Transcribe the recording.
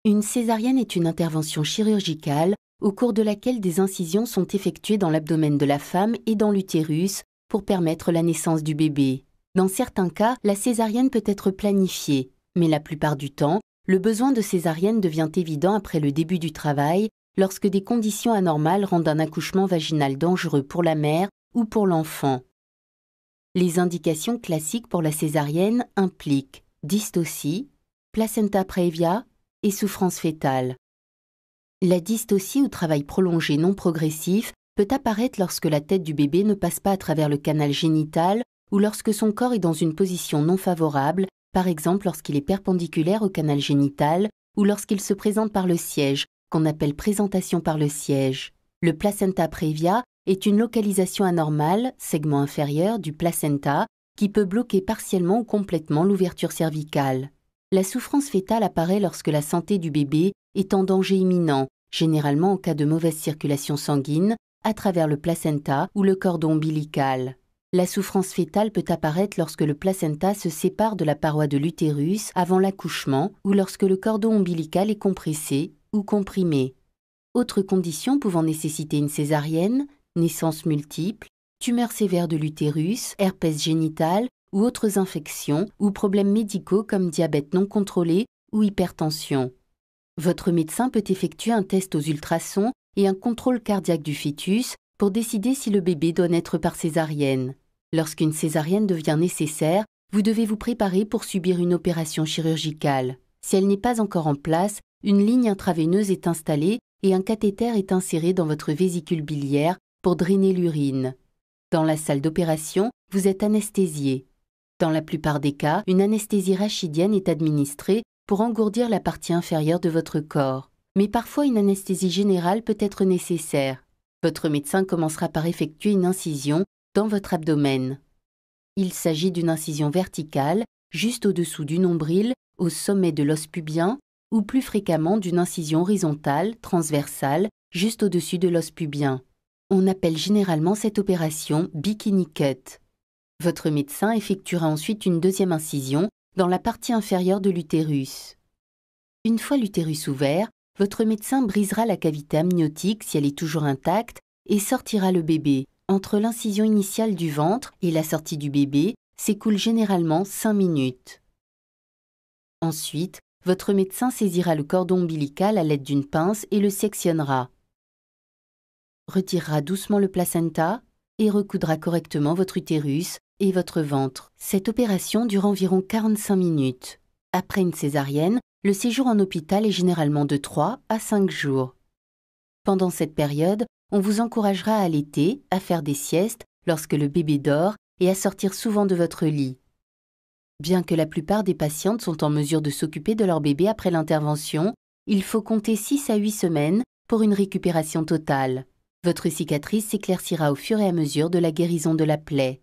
Une césarienne est une intervention chirurgicale au cours de laquelle des incisions sont effectuées dans l'abdomen de la femme et dans l'utérus pour permettre la naissance du bébé. Dans certains cas, la césarienne peut être planifiée, mais la plupart du temps, le besoin de césarienne devient évident après le début du travail, lorsque des conditions anormales rendent un accouchement vaginal dangereux pour la mère ou pour l'enfant. Les indications classiques pour la césarienne impliquent dystocie, placenta praevia et souffrance fœtale. La dystocie ou travail prolongé non progressif peut apparaître lorsque la tête du bébé ne passe pas à travers le canal génital ou lorsque son corps est dans une position non favorable, par exemple lorsqu'il est perpendiculaire au canal génital ou lorsqu'il se présente par le siège, qu'on appelle présentation par le siège. Le placenta praevia est une localisation anormale, segment inférieur du placenta, qui peut bloquer partiellement ou complètement l'ouverture cervicale. La souffrance fœtale apparaît lorsque la santé du bébé est en danger imminent, généralement en cas de mauvaise circulation sanguine, à travers le placenta ou le cordon ombilical. La souffrance fœtale peut apparaître lorsque le placenta se sépare de la paroi de l'utérus avant l'accouchement ou lorsque le cordon ombilical est compressé ou comprimé. Autres conditions pouvant nécessiter une césarienne, naissance multiple, tumeurs sévères de l'utérus, herpès génital ou autres infections ou problèmes médicaux comme diabète non contrôlé ou hypertension. Votre médecin peut effectuer un test aux ultrasons et un contrôle cardiaque du fœtus pour décider si le bébé doit naître par césarienne. Lorsqu'une césarienne devient nécessaire, vous devez vous préparer pour subir une opération chirurgicale. Si elle n'est pas encore en place, une ligne intraveineuse est installée et un cathéter est inséré dans votre vésicule biliaire pour drainer l'urine. Dans la salle d'opération, vous êtes anesthésié. Dans la plupart des cas, une anesthésie rachidienne est administrée pour engourdir la partie inférieure de votre corps. Mais parfois, une anesthésie générale peut être nécessaire. Votre médecin commencera par effectuer une incision dans votre abdomen. Il s'agit d'une incision verticale, juste au-dessous du nombril, au sommet de l'os pubien, ou plus fréquemment d'une incision horizontale, transversale, juste au-dessus de l'os pubien. On appelle généralement cette opération bikini cut. Votre médecin effectuera ensuite une deuxième incision dans la partie inférieure de l'utérus. Une fois l'utérus ouvert, votre médecin brisera la cavité amniotique si elle est toujours intacte et sortira le bébé. Entre l'incision initiale du ventre et la sortie du bébé s'écoule généralement 5 minutes. Ensuite, votre médecin saisira le cordon ombilical à l'aide d'une pince et le sectionnera. Retirera doucement le placenta et recoudra correctement votre utérus et votre ventre. Cette opération dure environ 45 minutes. Après une césarienne, le séjour en hôpital est généralement de 3 à 5 jours. Pendant cette période, on vous encouragera à allaiter, à faire des siestes lorsque le bébé dort et à sortir souvent de votre lit. Bien que la plupart des patientes sont en mesure de s'occuper de leur bébé après l'intervention, il faut compter 6 à 8 semaines pour une récupération totale. Votre cicatrice s'éclaircira au fur et à mesure de la guérison de la plaie.